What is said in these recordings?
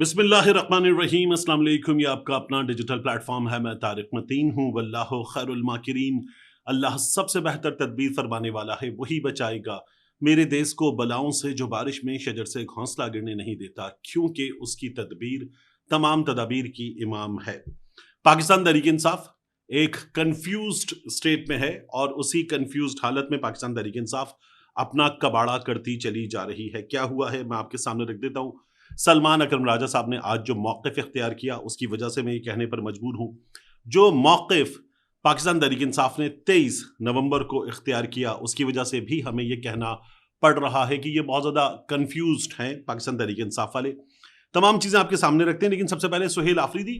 बिस्मिल्लाहिर्रहमानिर्रहीम। अस्सलाम वालेकुम। ये आपका अपना डिजिटल प्लेटफॉर्म है। मैं तारिक मतीन हूँ। वल्लाहु खैरुल माकिरीन। अल्लाह सबसे बेहतर तदबीर फरमाने वाला है, वही बचाएगा मेरे देश को बलाओं से जो बारिश में शजर से घोंसला गिरने नहीं देता, क्योंकि उसकी तदबीर तमाम तदाबीर की इमाम है। पाकिस्तान तहरीक इंसाफ एक कंफ्यूज्ड स्टेट में है और उसी कंफ्यूज्ड हालत में पाकिस्तान तहरीक इंसाफ अपना कबाड़ा करती चली जा रही है। क्या हुआ है मैं आपके सामने रख देता हूँ। सलमान अकरम राजा साहब ने आज जो मौक़िफ़ इख्तियार किया, उसकी वजह से मैं ये कहने पर मजबूर हूँ, जो मौक़िफ़ पाकिस्तान तहरीक इंसाफ ने 23 नवंबर को इख्तियार किया, उसकी वजह से भी हमें ये कहना पड़ रहा है कि ये बहुत ज़्यादा कन्फ्यूज्ड हैं पाकिस्तान तहरीक इंसाफ वाले। तमाम चीज़ें आपके सामने रखते हैं, लेकिन सबसे पहले सुहेल आफरीदी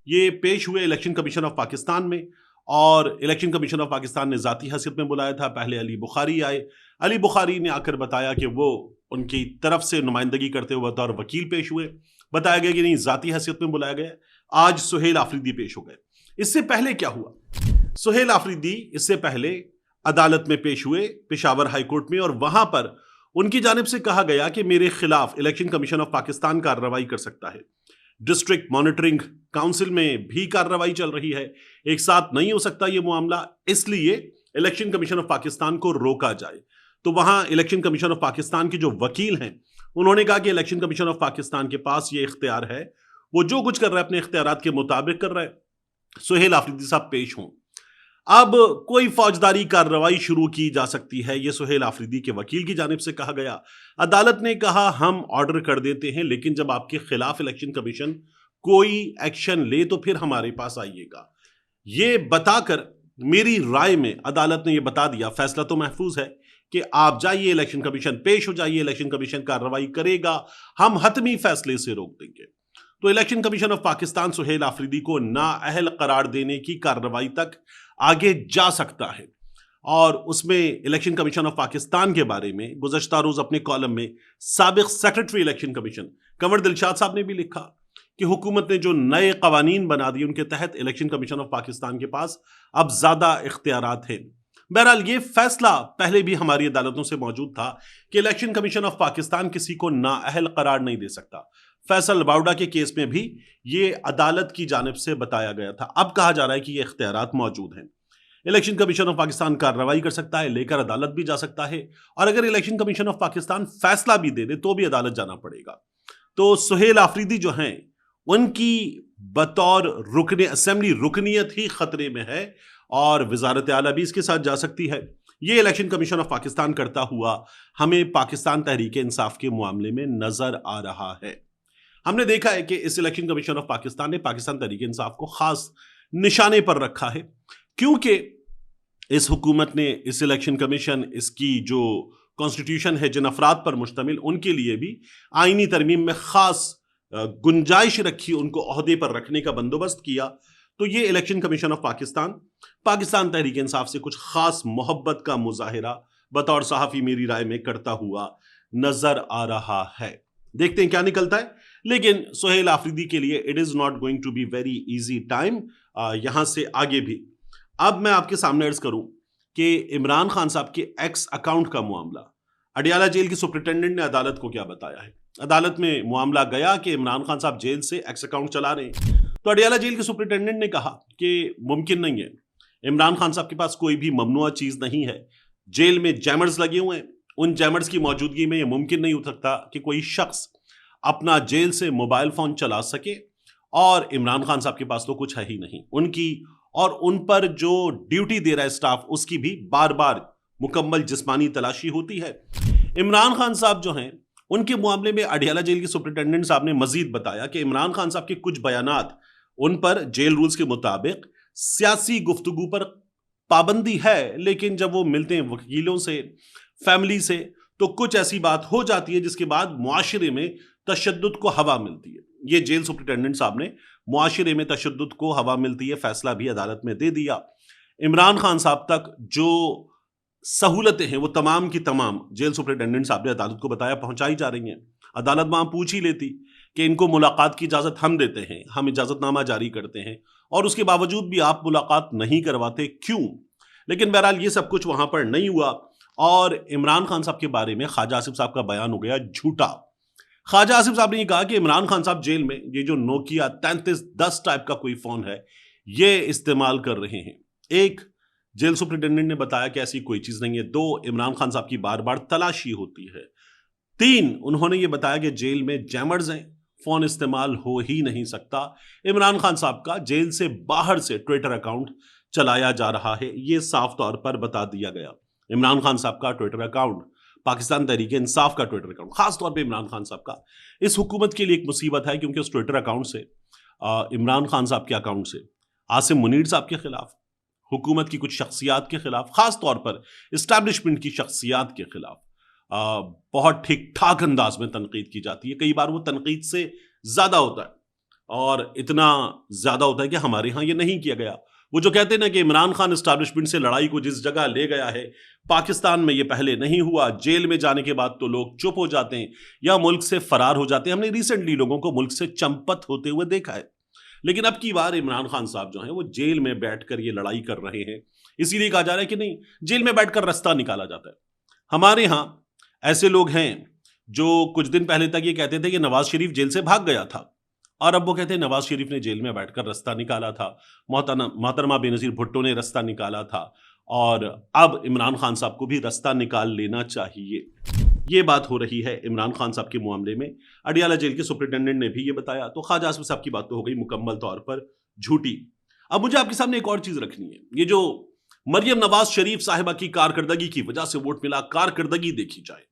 ये पेश हुए इलेक्शन कमीशन ऑफ पाकिस्तान में, और इलेक्शन कमीशन ऑफ पाकिस्तान ने ज़ाती हैसियत में बुलाया था। पहले अली बुखारी आए। अली बुखारी ने आकर बताया कि वो उनकी तरफ से नुमाइंदगी करते हुए बतौर वकील पेश हुए। बताया गया कि नहीं, ज़ाती हैसियत में बुलाया गया। आज सुहेल आफरीदी पेश हो गए। इससे पहले क्या हुआ? सुहेल आफरीदी इससे पहले अदालत में पेश हुए पेशावर हाई कोर्ट में, और वहां पर उनकी जानिब से कहा गया कि मेरे खिलाफ इलेक्शन कमीशन ऑफ पाकिस्तान कार्रवाई कर सकता है। डिस्ट्रिक्ट मॉनिटरिंग काउंसिल में भी कार्रवाई चल रही है। एक साथ नहीं हो सकता ये मामला, इसलिए इलेक्शन कमीशन ऑफ पाकिस्तान को रोका जाए। तो वहां इलेक्शन कमीशन ऑफ पाकिस्तान के जो वकील हैं, उन्होंने कहा कि इलेक्शन कमीशन ऑफ पाकिस्तान के पास ये इख्तियार है, वो जो कुछ कर रहा है अपने इख्तियारात के मुताबिक कर रहा है। सुहेल आफरीदी साहब पेश हों। अब कोई फौजदारी कार्रवाई शुरू की जा सकती है, यह सुहेल आफरीदी के वकील की जानिब से कहा गया। अदालत ने कहा हम ऑर्डर कर देते हैं, लेकिन जब आपके खिलाफ इलेक्शन कमीशन कोई एक्शन ले तो फिर हमारे पास आइएगा। ये बताकर मेरी राय में अदालत ने यह बता दिया, फैसला तो महफूज है कि आप जाइए, इलेक्शन कमीशन पेश हो जाइए, इलेक्शन कमीशन कार्रवाई करेगा, हम हतमी फैसले से रोक देंगे। तो election commission of Pakistan Sohail Afridi को नाअहल करार देने की कार्रवाई तक आगे जा सकता है। और उसमें इलेक्शन कमीशन ऑफ पाकिस्तान के बारे में गुज़श्ता रोज अपने कॉलम में साबिक secretary election commission Kanwar Dilshad साहब ने भी लिखा कि हुकूमत ने जो नए कवानीन बना दिए, उनके तहत इलेक्शन कमीशन ऑफ पाकिस्तान के पास अब ज्यादा इख्तियारात हैं। बहरहाल ये फैसला पहले भी हमारी अदालतों से मौजूद था कि इलेक्शन कमीशन ऑफ पाकिस्तान किसी को नाअहल करार नहीं दे सकता। फैसल बाउडा के केस में भी ये अदालत की जानिब से बताया गया था। अब कहा जा रहा है कि ये इख्तियारात मौजूद हैं। इलेक्शन कमीशन ऑफ पाकिस्तान कार्रवाई कर सकता है, लेकर अदालत भी जा सकता है, और अगर इलेक्शन कमीशन ऑफ पाकिस्तान फैसला भी दे दे तो भी अदालत जाना पड़ेगा। तो सुहेल आफरीदी जो हैं, उनकी बतौर रुकने असेंबली रुकनियत ही खतरे में है, और वजारत आला भी इसके साथ जा सकती है। ये इलेक्शन कमीशन ऑफ पाकिस्तान करता हुआ हमें पाकिस्तान तहरीक इंसाफ के मामले में नजर आ रहा है। हमने देखा है कि इस इलेक्शन कमीशन ऑफ पाकिस्तान ने पाकिस्तान तहरीक इंसाफ को खास निशाने पर रखा है, क्योंकि इस हुकूमत ने इस इलेक्शन कमीशन, इसकी जो कॉन्स्टिट्यूशन है जिन अफराद पर मुश्तमिल, उनके लिए भी आईनी तरमीम में खास गुंजाइश रखी, उनको ओहदे पर रखने का बंदोबस्त किया। तो ये election commission of Pakistan Pakistan Tehreek Insaf से कुछ खास मोहब्बत का मुजाहिरा बतौर सहाफ़ी मेरी राय में करता हुआ नजर आ रहा है। देखते हैं क्या निकलता है। लेकिन सुहेल आफरीदी के लिए it is not going to be very easy time यहां से आगे भी। अब मैं आपके सामने अर्ज करूं कि इमरान खान साहब के एक्स अकाउंट का मामला, अडियाला जेल की सुपरिटेंडेंट ने अदालत को क्या बताया है। अदालत में मामला गया कि इमरान खान साहब जेल से एक्स अकाउंट चला रहे हैं। तो अडियाला जेल के सुपरिटेंडेंट ने कहा कि मुमकिन नहीं है, इमरान खान साहब के पास कोई भी ममनुआ चीज नहीं है। जेल में जैमर्स लगे हुए हैं, उन जैमर्स की मौजूदगी में यह मुमकिन नहीं हो सकता कि कोई शख्स अपना जेल से मोबाइल फोन चला सके, और इमरान खान साहब के पास तो कुछ है ही नहीं। उनकी और उन पर जो ड्यूटी दे रहा है स्टाफ, उसकी भी बार बार मुकम्मल जिस्मानी तलाशी होती है। इमरान खान साहब जो हैं, उनके मामले में अडियाला जेल के सुपरिटेंडेंट साहब ने मजीद बताया कि इमरान खान साहब के कुछ बयानात, उन पर जेल रूल्स के मुताबिक सियासी गुफ्तगू पर पाबंदी है, लेकिन जब वो मिलते हैं वकीलों से, फैमिली से, तो कुछ ऐसी बात हो जाती है जिसके बाद मुआशरे में तशद्दुद को हवा मिलती है। ये जेल सुपरिटेंडेंट साहब ने मुआशरे में तशद्दुद को हवा मिलती है फैसला भी अदालत में दे दिया। इमरान खान साहब तक जो सहूलतें हैं वो तमाम की तमाम जेल सुपरिटेंडेंट साहब ने अदालत को बताया पहुंचाई जा रही हैं। अदालत वहां पूछ ही लेती कि इनको मुलाकात की इजाजत हम देते हैं, हम इजाजतनामा जारी करते हैं, और उसके बावजूद भी आप मुलाकात नहीं करवाते, क्यों? लेकिन बहरहाल ये सब कुछ वहां पर नहीं हुआ, और इमरान खान साहब के बारे में ख्वाजा आसिफ साहब का बयान हो गया झूठा। ख्वाजा आसिफ साहब ने ये कहा कि इमरान खान साहब जेल में ये जो नोकिया 3310 टाइप का कोई फोन है ये इस्तेमाल कर रहे हैं। एक, जेल सुप्रिंटेंडेंट ने बताया कि ऐसी कोई चीज नहीं है। दो, इमरान खान साहब की बार बार तलाशी होती है। तीन, उन्होंने ये बताया कि जेल में जैमर्स हैं, फोन इस्तेमाल हो ही नहीं सकता। इमरान खान साहब का जेल से बाहर से ट्विटर अकाउंट चलाया जा रहा है, ये साफ तौर पर बता दिया गया। इमरान खान साहब का ट्विटर अकाउंट, पाकिस्तान तहरीक इंसाफ का ट्विटर अकाउंट, खास तौर पे इमरान खान साहब का, इस हुकूमत के लिए एक मुसीबत है, क्योंकि उस ट्विटर अकाउंट से, इमरान खान साहब के अकाउंट से आसिम मुनीर साहब के खिलाफ, हुकूमत की कुछ शख्सियात के खिलाफ, खास तौर पर इस्टेब्लिशमेंट की शख्सियात के खिलाफ बहुत ठीक ठाक अंदाज में तनकीद की जाती है। कई बार वो तनकीद से ज्यादा होता है, और इतना ज्यादा होता है कि हमारे यहाँ ये नहीं किया गया। वो जो कहते हैं ना कि इमरान खान इस्टेब्लिशमेंट से लड़ाई को जिस जगह ले गया है, पाकिस्तान में ये पहले नहीं हुआ। जेल में जाने के बाद तो लोग चुप हो जाते हैं या मुल्क से फरार हो जाते हैं। हमने रिसेंटली लोगों को मुल्क से चंपत होते हुए देखा है। लेकिन अब की बार इमरान खान साहब जो हैं वो जेल में बैठकर ये लड़ाई कर रहे हैं। इसीलिए कहा जा रहा है कि नहीं, जेल में बैठकर रास्ता निकाला जाता है। हमारे यहाँ ऐसे लोग हैं जो कुछ दिन पहले तक ये कहते थे कि नवाज शरीफ जेल से भाग गया था, और अब वो कहते हैं नवाज शरीफ ने जेल में बैठकर रास्ता निकाला था, मोहतरमा बेनजीर भुट्टो ने रास्ता निकाला था, और अब इमरान खान साहब को भी रास्ता निकाल लेना चाहिए। ये बात हो रही है इमरान खान साहब के मामले में। अडियाला जेल के सुप्रिंटेंडेंट ने भी ये बताया, तो ख्वाजा आसिफ साहब की बात तो हो गई मुकम्मल तौर पर झूठी। अब मुझे आपके सामने एक और चीज रखनी है। ये जो मरियम नवाज शरीफ साहिबा की कारकर्दगी की वजह से वोट मिला, कारकर्दगी देखी जाए।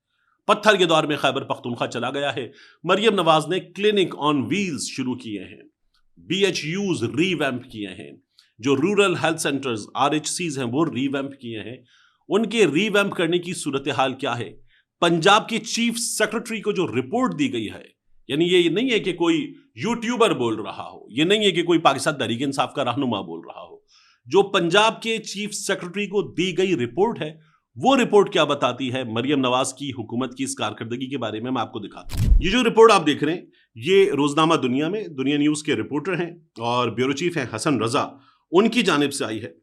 पत्थर के दौर में खैबर पख्तूनख्वा चला गया है। मरियम नवाज ने क्लिनिक ऑन व्हील्स शुरू किए हैं, BHUs रीवैम्प किए हैं, जो रूरल हेल्थ सेंटर्स RHCs हैं वो रीवैम्प किए हैं। उनके रीवैम्प करने की सूरत हाल क्या है? पंजाब के चीफ सेक्रेटरी को जो रिपोर्ट दी गई है, यानी ये नहीं है कि कोई यूट्यूबर बोल रहा हो, ये नहीं है कि कोई पाकिस्तान तहरीक इंसाफ का रहनुमा बोल रहा हो। जो पंजाब के चीफ सेक्रेटरी को दी गई रिपोर्ट है, वो रिपोर्ट क्या बताती है मरियम नवाज की हुकूमत की इस कारकर्दगी के बारे में मैं आपको दिखाता हूं। ये जो रिपोर्ट आप देख रहे हैं, ये रोजनामा दुनिया में दुनिया न्यूज के रिपोर्टर हैं और ब्यूरो चीफ हैं हसन रजा, उनकी जानिब से आई है।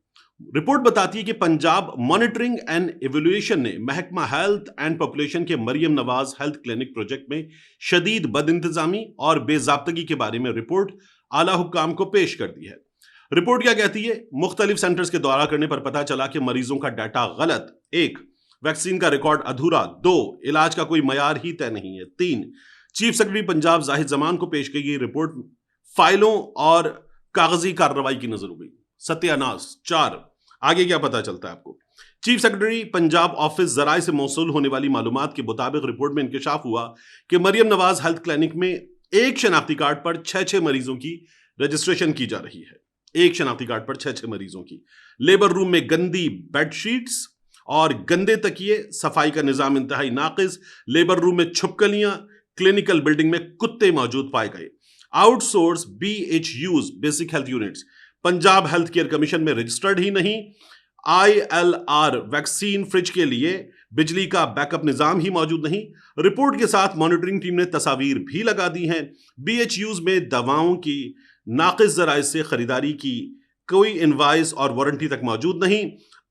रिपोर्ट बताती है कि पंजाब मॉनिटरिंग एंड इवैल्यूएशन ने महकमा हेल्थ एंड पॉपुलेशन के Maryam Nawaz health clinic project में शदीद बदइंतजामी और बेजाब्तगी के बारे में रिपोर्ट आला हुक्काम को पेश कर दी है। रिपोर्ट क्या कहती है? मुख्तलिफ सेंटर्स के दौरा करने पर पता चला कि मरीजों का डाटा गलत। 1, वैक्सीन का रिकॉर्ड अधूरा। 2, इलाज का कोई मयार ही तय नहीं है। 3, चीफ सेक्रेटरी पंजाब जाहिद जमान को पेश की गई रिपोर्ट फाइलों और कागजी कार्रवाई की नजर हो गई, सत्यानाश। 4, आगे क्या पता चलता है आपको? चीफ सेक्रेटरी पंजाब ऑफिस जराए से मौसूल होने वाली मालूमात के मुताबिक रिपोर्ट में इंकशाफ हुआ कि मरियम नवाज हेल्थ क्लिनिक में एक शनाख्ती कार्ड पर 6 मरीजों की रजिस्ट्रेशन की जा रही है। एक शनाख्ती कार्ड पर 6 मरीजों की। लेबर रूम में गंदी बेडशीट्स और गंदे तकिए, सफाई का निजाम इंतहाई नाकिस। लेबर रूम में छुपकलियां, क्लिनिकल बिल्डिंग में कुत्ते मौजूद पाए गए। Outsource BHUs basic health units Punjab health care commission में रजिस्टर्ड ही नहीं। ILR वैक्सीन फ्रिज के लिए बिजली का बैकअप निजाम ही मौजूद नहीं। रिपोर्ट के साथ मॉनिटरिंग टीम ने तस्वीर भी लगा दी हैं। BHUs में दवाओं की नाकिस जराए से खरीदारी की कोई इनवाइस और वारंटी तक मौजूद नहीं।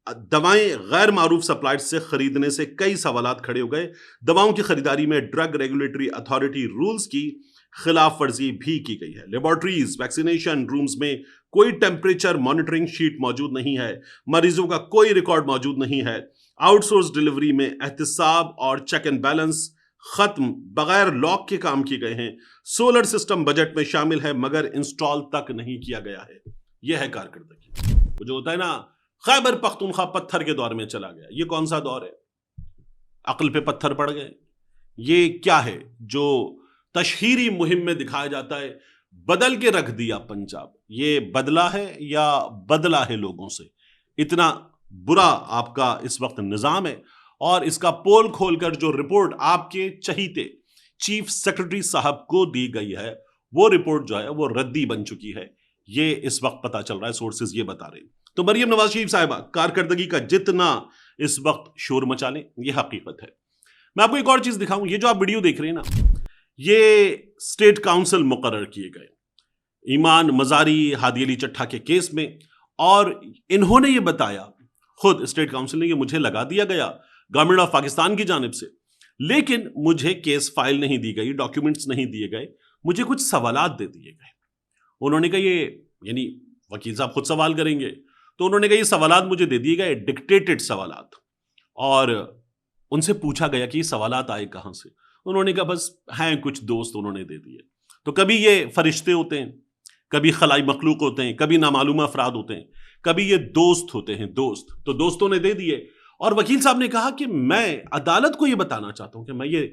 दवाएं गैर मारूफ सप्लायर्स से खरीदने से कई सवालात खड़े हो गए। दवाओं की खरीदारी में ड्रग रेगुलेटरी अथॉरिटी रूल्स की खिलाफ वर्जी भी की गई है। लेबोरेटरीज, वैक्सीनेशन रूम्स में कोई टेम्परेचर मॉनिटरिंग शीट मौजूद नहीं है। मरीजों का कोई रिकॉर्ड मौजूद नहीं है। आउटसोर्स डिलीवरी में एहतिसाब और चेक एंड बैलेंस खत्म, बगैर लॉक के काम किए गए हैं। सोलर सिस्टम बजट में शामिल है मगर इंस्टॉल तक नहीं किया गया है। यह है कारकर्दगी। वो जो होता है ना, खैबर पख्तूनख्वा पत्थर के दौर में चला गया। ये कौन सा दौर है? अक्ल पे पत्थर पड़ गए। ये क्या है जो तशहीरी मुहिम में दिखाया जाता है? बदल के रख दिया पंजाब। ये बदला है या बदला है लोगों से? इतना बुरा आपका इस वक्त निजाम है। और इसका पोल खोलकर जो रिपोर्ट आपके चहीते चीफ सेक्रेटरी साहब को दी गई है, वो रिपोर्ट जो है वो रद्दी बन चुकी है। ये इस वक्त पता चल रहा है, सोर्सेज ये बता रहे हैं। तो मरियम नवाज शरीफ साहिबा कारकर्दगी का जितना इस वक्त शोर मचा लें, ये हकीकत है। मैं आपको एक और चीज दिखाऊं। ये जो आप वीडियो देख रहे हैं ना, ये स्टेट काउंसिल मुकर्रर किए गए ईमान मजारी हादी अली चट्ठा के केस में, और इन्होंने ये बताया, खुद स्टेट काउंसिल ने, ये मुझे लगा दिया गया गवर्नमेंट ऑफ पाकिस्तान की जानिब से, लेकिन मुझे केस फाइल नहीं दी गई, डॉक्यूमेंट्स नहीं दिए गए, मुझे कुछ सवालात दे दिए गए। उन्होंने कहा ये, यानी वकील साहब खुद सवाल करेंगे, तो उन्होंने कहा ये सवालात मुझे दे दिए गए, डिक्टेटेड सवालात, और उनसे पूछा गया कि ये सवालात आए कहां से। उन्होंने कहा बस हैं कुछ दोस्त उन्होंने दे दिए। तो कभी ये फरिश्ते होते हैं, कभी खलाई मखलूक होते हैं, कभी नामालूम अफराद होते हैं, कभी ये दोस्त होते हैं, दोस्त। तो दोस्तों ने दे दिए, और वकील साहब ने कहा कि मैं अदालत को ये बताना चाहता हूं कि मैं ये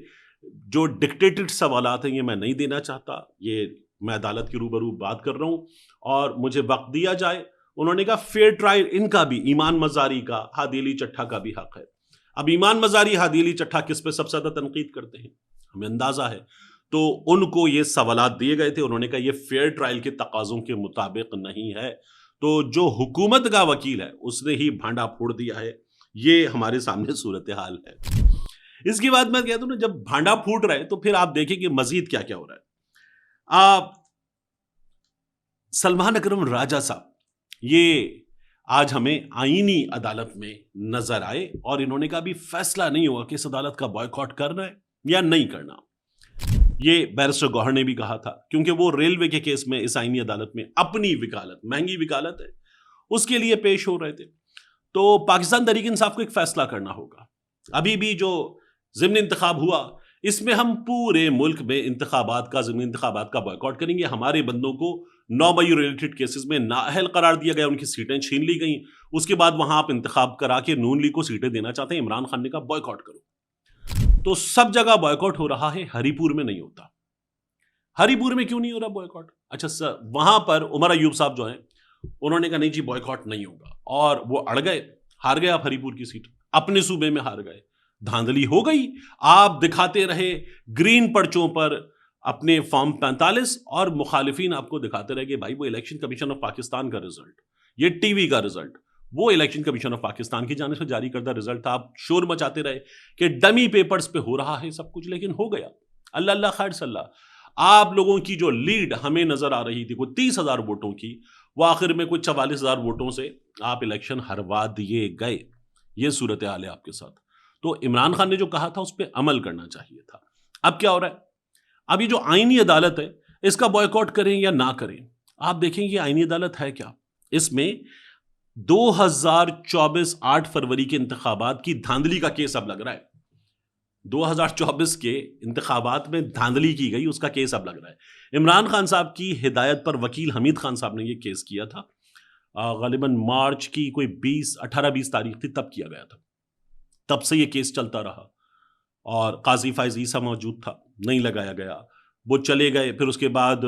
जो डिक्टेटेड सवालात हैं ये मैं नहीं देना चाहता, ये मैं अदालत के रूबरू बात कर रहा हूं और मुझे वक्त दिया जाए। उन्होंने कहा फेयर ट्रायल इनका भी, ईमान मजारी का, हादी अली चट्ठा का भी हक है। अब ईमान मजारी, हादी अली चट्ठा किस पे सबसे ज्यादा तनकीद करते हैं हमें अंदाजा है। तो उनको ये सवालात दिए गए थे, उन्होंने कहा ये फेयर ट्रायल के तकाजों के मुताबिक नहीं है। तो जो हुकूमत का वकील है उसने ही भांडा फोड़ दिया है, ये हमारे सामने सूरत हाल है। इसके बाद मैं कहता हूं ना, जब भांडा फूट रहा है तो फिर आप देखें कि मजीद क्या क्या हो रहा है। आप सलमान अकरम राजा साहब ये आज हमें आईनी अदालत में नजर आए, और इन्होंने कहा अभी फैसला नहीं हुआ कि इस अदालत का बॉयकॉट करना है या नहीं करना। ये बैरिस्टर गौहर ने भी कहा था, क्योंकि वो रेलवे के केस में इस आईनी अदालत में अपनी वकालत, महंगी वकालत है, उसके लिए पेश हो रहे थे। तो पाकिस्तान तहरीक इंसाफ को एक फैसला करना होगा। अभी भी जो ज़िमनी इंतखाब हुआ, इसमें हम पूरे मुल्क में ज़िमनी इंतखाबात का बॉयकॉट करेंगे। हमारे बंदों को 9 मई रिलेटेड केसेस में नाअहल करार दिया गया, उनकी सीटें छीन ली गई। उसके बाद वहां आप इंतखाब करा के नून लीग को सीटें देना चाहते हैं, इमरान खान ने कहा बॉयकॉट करो। तो सब जगह बॉयकॉट हो रहा है, हरीपुर में नहीं होता। हरीपुर में क्यों नहीं हो रहा बॉयकॉट? अच्छा सर, वहां पर उमर अयूब साहब जो हैं उन्होंने कहा नहीं जी बॉयकॉट नहीं होगा, और वो अड़ गए, हार गए। आप हरीपुर की सीट अपने सूबे में हार गए, धांधली हो गई। आप दिखाते रहे ग्रीन पर्चों पर अपने फॉर्म 45, और मुखालिफिन आपको दिखाते रहे कि भाई वो इलेक्शन कमीशन ऑफ पाकिस्तान का रिजल्ट, ये टीवी का रिजल्ट, वो इलेक्शन कमीशन ऑफ पाकिस्तान की जानिब से जारी करदा रिजल्ट था। आप शोर मचाते रहे कि डमी पेपर्स पे हो रहा है सब कुछ, लेकिन हो गया। अल्लाह अल्लाह खैर सल्लाह। आप लोगों की जो लीड हमें नजर आ रही थी कोई 30,000 वोटों की, वो आखिर में कुछ 44,000 वोटों से आप इलेक्शन हरवा दिए गए। ये सूरत हाल है आपके साथ। तो इमरान खान ने जो कहा था उस पर अमल करना चाहिए था। अब क्या हो रहा है? अभी जो आईनी अदालत है इसका बॉयकॉट करें या ना करें, आप देखेंगे आईनी अदालत है क्या। इसमें 2024 8 फरवरी के इंतखाबात की धांधली का केस अब लग रहा है। 2024 के इंतखाबात में धांधली की गई, उसका केस अब लग रहा है। इमरान खान साहब की हिदायत पर वकील हमीद खान साहब ने यह केस किया था। गालिबन मार्च की कोई 18-20 तारीख थी, तब किया गया था। तब से यह केस चलता रहा, और काजी फाइज ईसा मौजूद था, नहीं लगाया गया। वो चले गए, फिर उसके बाद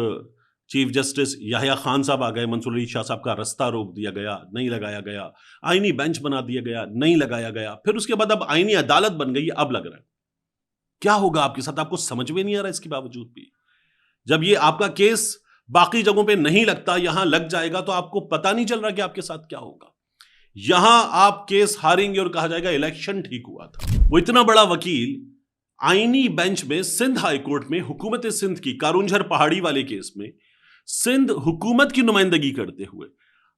चीफ जस्टिस याहिया खान साहब आ गए, मंसूर अली शाह साहब का रास्ता रोक दिया गया, नहीं लगाया गया। आईनी बेंच बना दिया गया, नहीं लगाया गया। फिर उसके बाद अब आईनी अदालत बन गई, अब लग रहा है। क्या होगा आपके साथ? आपको समझ में नहीं आ रहा इसके बावजूद भी। जब ये आपका केस बाकी जगहों पे नहीं लगता, यहां लग जाएगा, तो आपको पता नहीं चल रहा कि आपके साथ क्या होगा। यहां आप केस हारेंगे और कहा जाएगा इलेक्शन ठीक हुआ था। वो इतना बड़ा वकील आईनी बेंच में सिंध हाई कोर्ट में हुकूमत सिंध की कारुंझर पहाड़ी वाले केस में सिंध हुकूमत की नुमाइंदगी करते हुए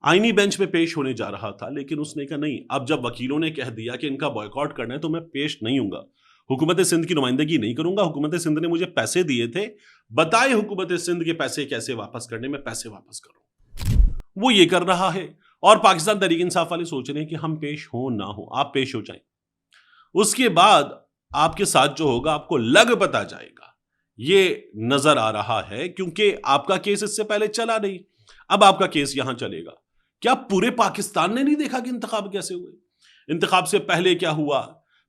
आईनी बेंच में पेश होने जा रहा था, लेकिन उसने कहा नहीं, अब जब वकीलों ने कह दिया कि इनका बॉयकॉट करना है तो मैं पेश नहीं होऊंगा, हुकूमत सिंध की नुमाइंदगी नहीं करूंगा। हुकूमत सिंध ने मुझे पैसे दिए थे, बताए हुकूमत सिंध के पैसे कैसे वापस करने, में पैसे वापस करूं। वो ये कर रहा है, और पाकिस्तान तहरीक इंसाफ वाले सोच रहे हैं कि हम पेश हो ना हो, आप पेश हो जाएं, उसके बाद आपके साथ जो होगा आपको लग पता जाएगा। ये नजर आ रहा है, क्योंकि आपका केस इससे पहले चला नहीं, अब आपका केस यहां चलेगा। क्या पूरे पाकिस्तान ने नहीं देखा कि इंतखाब कैसे हुए? इंतखाब से पहले क्या हुआ,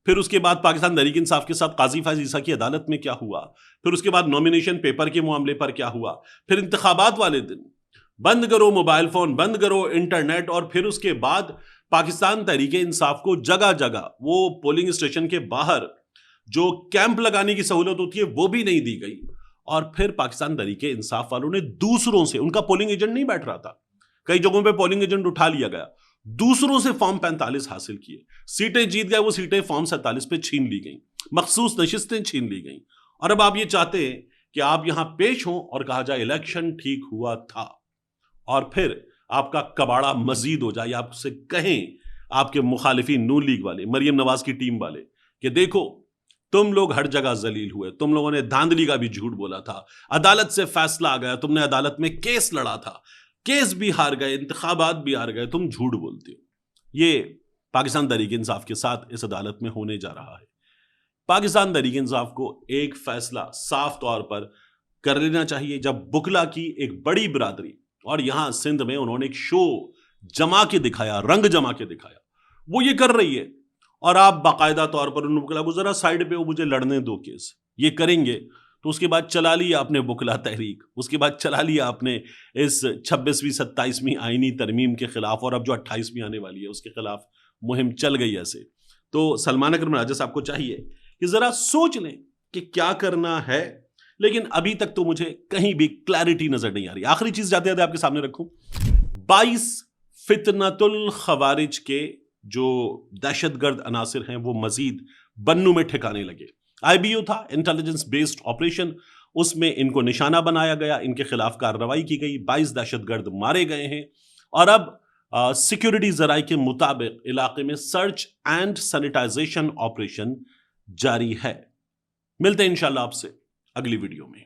फिर उसके बाद पाकिस्तान तहरीक इंसाफ के साथ काजी फाइज ईसा की अदालत में क्या हुआ, फिर उसके बाद नॉमिनेशन पेपर के मामले पर क्या हुआ, फिर इंतखाबात वाले दिन बंद करो मोबाइल फोन, बंद करो इंटरनेट, और फिर उसके बाद पाकिस्तान तहरीक इंसाफ को जगह जगह वो पोलिंग स्टेशन के बाहर जो कैंप लगाने की सहूलत होती है वो भी नहीं दी गई। और फिर पाकिस्तान तहरीक इंसाफ वालों ने दूसरों से, उनका पोलिंग एजेंट नहीं बैठ रहा था, कई जगहों पे पोलिंग एजेंट उठा लिया गया, दूसरों से फॉर्म 45 हासिल किए, सीटें जीत गए, वो सीटें फॉर्म 47 पे छीन ली गई, मखसूस नशिस्तें छीन ली गई। और अब आप ये चाहते हैं कि आप यहां पेश हों और कहा जाए इलेक्शन ठीक हुआ था, और फिर आपका कबाड़ा मजीद हो जाए, आपसे कहें आपके मुखालिफिन नून लीग वाले, मरियम नवाज की टीम वाले कि देखो तुम लोग हर जगह जलील हुए, तुम लोगों ने धांधली का भी झूठ बोला था, अदालत से फैसला आ गया, तुमने अदालत में केस लड़ा था, केस भी हार गए, इंतखाबात भी हार गए, तुम झूठ बोलते हो। ये पाकिस्तान तहरीक इंसाफ के साथ इस अदालत में होने जा रहा है। पाकिस्तान तहरीक इंसाफ को एक फैसला साफ तौर पर कर लेना चाहिए। जब बुकला की एक बड़ी बिरादरी और यहां सिंध में उन्होंने एक शो जमा के दिखाया, रंग जमा के दिखाया, वो ये कर रही है और आप बाकायदा तौर पर उन बुकला को जरा साइड पे, वो मुझे लड़ने दो केस, ये करेंगे तो उसके बाद चला लिया आपने बुकला तहरीक, उसके बाद चला लिया आपने इस 26वीं 27वीं आईनी तरमीम के खिलाफ, और अब जो 28वीं आने वाली है उसके खिलाफ मुहिम चल गई ऐसे। तो सलमान अकरम राजा साहब को चाहिए कि जरा सोच लें कि क्या करना है, लेकिन अभी तक तो मुझे कहीं भी क्लैरिटी नजर नहीं आ रही। आखिरी चीज जाते जाते आपके सामने रखूं, 22 फितनतुल खवारिज के जो दहशतगर्द अनासिर हैं वो मजीद बन्नू में ठिकाने लगे। आईबीओ था, इंटेलिजेंस बेस्ड ऑपरेशन, उसमें इनको निशाना बनाया गया, इनके खिलाफ कार्रवाई की गई, 22 दहशतगर्द मारे गए हैं। और अब सिक्योरिटी जराये के मुताबिक इलाके में सर्च एंड सैनिटाइजेशन ऑपरेशन जारी है। मिलते हैं इंशाल्लाह आपसे अगली वीडियो में।